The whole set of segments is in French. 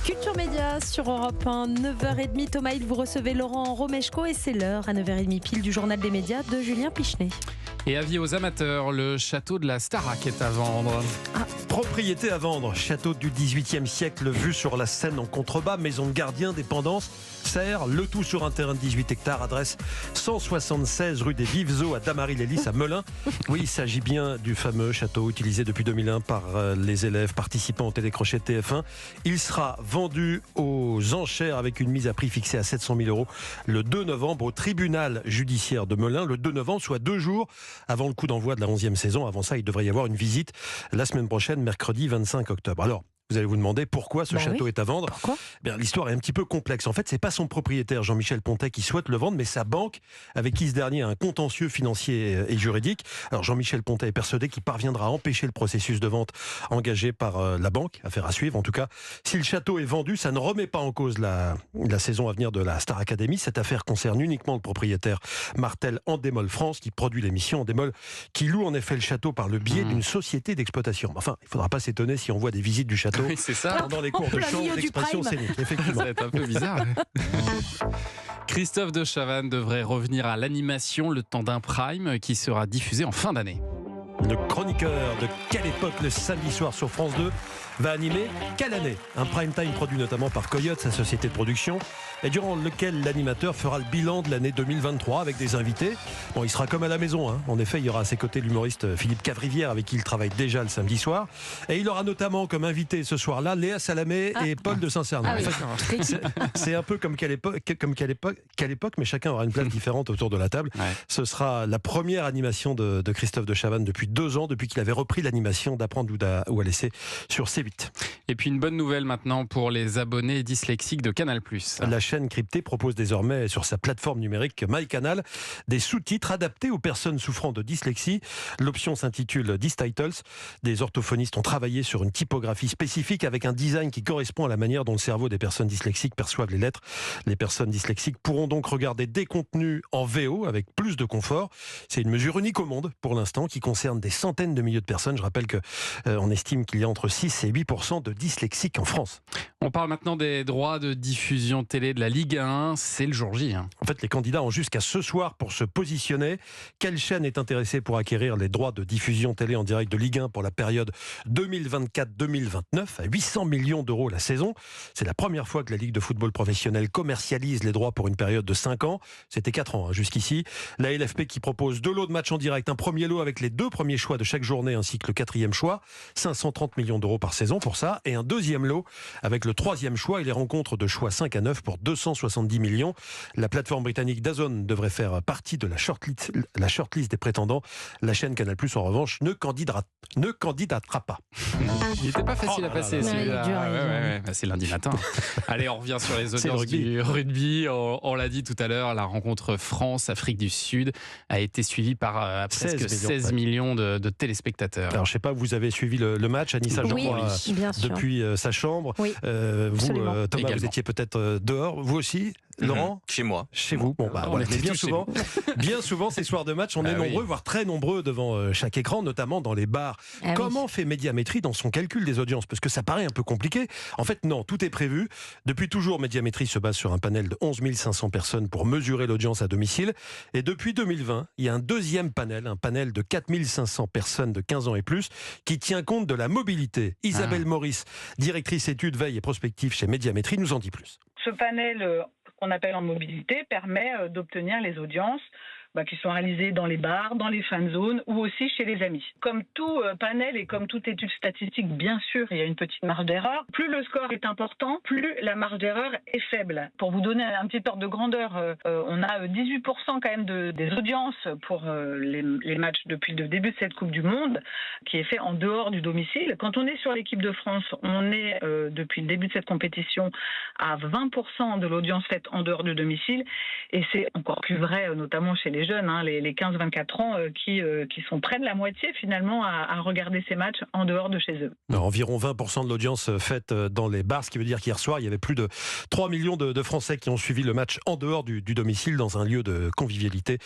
Culture Média sur Europe 1, 9h30. Thomas, vous recevez Laurent Romeshko et c'est l'heure à 9h30 pile du journal des médias de Julien Pichenet. Et avis aux amateurs, le château de la Starac est à vendre. Propriété à vendre, château du XVIIIe siècle vu sur la Seine en contrebas, maison de gardien, dépendance, serre, le tout sur un terrain de 18 hectares, adresse 176 rue des Vives Eaux à Damary-les-Lys à Melun. Oui, il s'agit bien du fameux château utilisé depuis 2001 par les élèves participant au télécrochet TF1. Il sera vendu aux enchères avec une mise à prix fixée à 700 000 € le 2 novembre au tribunal judiciaire de Melun. Le 2 novembre, soit 2 jours avant le coup d'envoi de la 11e saison. Avant ça, il devrait y avoir une visite la semaine prochaine, mercredi 25 octobre. Alors, vous allez vous demander pourquoi ce château est à vendre. Pourquoi ? L'histoire est un petit peu complexe. En fait, c'est pas son propriétaire, Jean-Michel Pontet, qui souhaite le vendre, mais sa banque, avec qui ce dernier a un contentieux financier et juridique. Alors, Jean-Michel Pontet est persuadé qu'il parviendra à empêcher le processus de vente engagé par la banque. Affaire à suivre. En tout cas, si le château est vendu, ça ne remet pas en cause la saison à venir de la Star Academy. Cette affaire concerne uniquement le propriétaire Martel Endemol France, qui produit l'émission Endemol, qui loue en effet le château par le biais d'une société d'exploitation. Enfin, il ne faudra pas s'étonner si on voit des visites du château. Oui, c'est ça. Pendant les cours de chant d'expression scénique, effectivement. Ça va être un peu bizarre. Christophe de Chavannes devrait revenir à l'animation le temps d'un prime qui sera diffusé en fin d'année. Le chroniqueur de Quelle époque le samedi soir sur France 2 va animer Quelle année ? Un prime time produit notamment par Coyote, sa société de production, et durant lequel l'animateur fera le bilan de l'année 2023 avec des invités. Bon, il sera comme à la maison, hein. En effet, il y aura à ses côtés l'humoriste Philippe Cavrivière avec qui il travaille déjà le samedi soir. Et il aura notamment comme invité ce soir-là Léa Salamé et Paul de Saint-Cernin. Ah oui. En fait, c'est un peu comme Quelle époque, mais chacun aura une place différente autour de la table. Ouais. Ce sera la première animation de Christophe de Chavannes depuis 2 ans, depuis qu'il avait repris l'animation d'Apprendre ou à laisser sur C8. Et puis une bonne nouvelle maintenant pour les abonnés dyslexiques de Canal+. La chaîne cryptée propose désormais sur sa plateforme numérique MyCanal des sous-titres adaptés aux personnes souffrant de dyslexie. L'option s'intitule Dystitles. Des orthophonistes ont travaillé sur une typographie spécifique avec un design qui correspond à la manière dont le cerveau des personnes dyslexiques perçoivent les lettres. Les personnes dyslexiques pourront donc regarder des contenus en VO avec plus de confort. C'est une mesure unique au monde pour l'instant qui concerne des centaines de milliers de personnes. Je rappelle qu'on estime qu'il y a entre 6 et 8% de dyslexiques en France. On parle maintenant des droits de diffusion télé de la Ligue 1. C'est le jour J. En fait, les candidats ont jusqu'à ce soir pour se positionner. Quelle chaîne est intéressée pour acquérir les droits de diffusion télé en direct de Ligue 1 pour la période 2024-2029 à 800 millions € la saison? C'est la première fois que la Ligue de football professionnel commercialise les droits pour une période de 5 ans. C'était 4 ans jusqu'ici. La LFP qui propose 2 lots de matchs en direct. Un premier lot avec les 2 premiers choix de chaque journée ainsi que le 4e choix. 530 millions € par saison pour ça. Et un deuxième lot avec le 3e choix et les rencontres de choix 5 à 9 pour 270 millions. La plateforme britannique DAZN devrait faire partie de la shortlist des prétendants. La chaîne Canal+, en revanche, ne candidatera pas. Il n'était pas facile à passer celui-là. dur. Bah, c'est lundi matin. Allez, on revient sur les C'est le audiences rugby. du rugby. On l'a dit tout à l'heure, la rencontre France-Afrique du Sud a été suivie par presque 16 millions de téléspectateurs. Alors, je ne sais pas, vous avez suivi le match, Anissa, je Oui, crois, bien sûr. depuis sa chambre. Oui, Vous, absolument. Thomas, Également. vous étiez peut-être dehors. Vous aussi, Laurent ? Chez moi. Chez vous. Bon, On voilà. était Mais bien tous chez souvent, bien souvent, ces soirs de match, on Ah est oui. nombreux, voire très nombreux devant chaque écran, notamment dans les bars. Ah oui. Comment fait Médiamétrie dans son calcul des audiences? Parce que ça paraît un peu compliqué. En fait, non, tout est prévu. Depuis toujours, Médiamétrie se base sur un panel de 11 500 personnes pour mesurer l'audience à domicile. Et depuis 2020, il y a un deuxième panel, un panel de 4 500 personnes de 15 ans et plus, qui tient compte de la mobilité. Isabelle Maurice, directrice études, veille et prospective chez Médiamétrie, nous en dit plus. Ce panel qu'on appelle en mobilité permet d'obtenir les audiences qui sont réalisées dans les bars, dans les fan zones ou aussi chez les amis. Comme tout panel et comme toute étude statistique, bien sûr, il y a une petite marge d'erreur. Plus le score est important, plus la marge d'erreur est faible. Pour vous donner un petit ordre de grandeur, on a 18% quand même des audiences pour les matchs depuis le début de cette Coupe du Monde, qui est fait en dehors du domicile. Quand on est sur l'équipe de France, on est depuis le début de cette compétition à 20% de l'audience faite en dehors du domicile. Et c'est encore plus vrai, notamment chez les jeunes, les 15-24 ans, qui sont près de la moitié finalement à regarder ces matchs en dehors de chez eux. Alors, environ 20% de l'audience faite dans les bars, ce qui veut dire qu'hier soir, il y avait plus de 3 millions de Français qui ont suivi le match en dehors du domicile, dans un lieu de convivialité,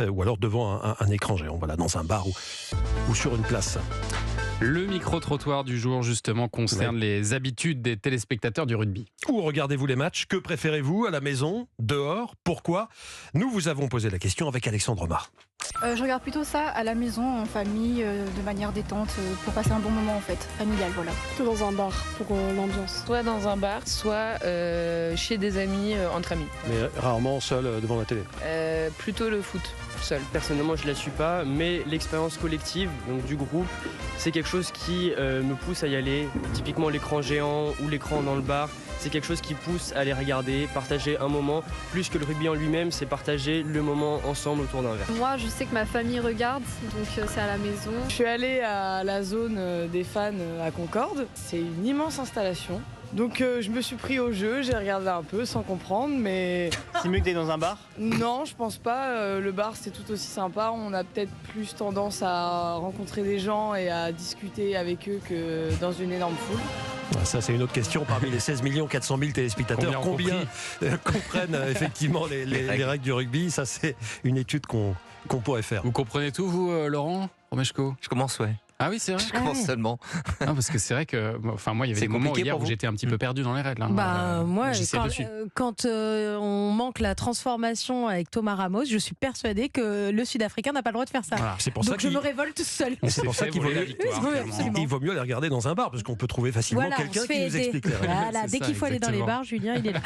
ou alors devant un écran géant, voilà, dans un bar ou sur une place. Le micro-trottoir du jour, justement, concerne les habitudes des téléspectateurs du rugby. Où regardez-vous les matchs? Que préférez-vous? À la maison? Dehors? Pourquoi? Nous vous avons posé la question avec Alexandre Mar. Je regarde plutôt ça à la maison, en famille, de manière détente, pour passer un bon moment en fait, familial, voilà. Plutôt dans un bar pour l'ambiance. Soit dans un bar, soit chez des amis, entre amis. Mais rarement seul devant la télé. Plutôt le foot, seul. Personnellement, je la suis pas, mais l'expérience collective, donc du groupe, c'est quelque chose qui me pousse à y aller. Typiquement l'écran géant ou l'écran dans le bar, c'est quelque chose qui pousse à les regarder, partager un moment. Plus que le rugby en lui-même, c'est partager le moment ensemble autour d'un verre. Moi, je sais que ma famille regarde, donc c'est à la maison. Je suis allée à la zone des fans à Concorde. C'est une immense installation. Donc je me suis pris au jeu, j'ai regardé un peu sans comprendre, mais... C'est mieux que d'être dans un bar? Non, je pense pas. Le bar, c'est tout aussi sympa. On a peut-être plus tendance à rencontrer des gens et à discuter avec eux que dans une énorme foule. Ça, c'est une autre question. Parmi les 16 400 000 téléspectateurs, combien comprennent effectivement les règles du rugby? Ça, c'est une étude qu'on pourrait faire. Vous comprenez tout, vous, Laurent Romeshko? Je commence, ouais. Ah oui, c'est vrai. Je commence seulement. Ah, parce que c'est vrai que, moi, il y avait des moments hier où j'étais un petit peu perdu dans les règles. Moi, quand on manque la transformation avec Thomas Ramos, je suis persuadée que le Sud-Africain n'a pas le droit de faire ça. Voilà, c'est pour Donc je me révolte seul. C'est pour ça qu'il vaut mieux les regarder dans un bar, parce qu'on peut trouver facilement quelqu'un qui nous explique les règles. Dès qu'il faut aller dans les bars, Julien, il est là.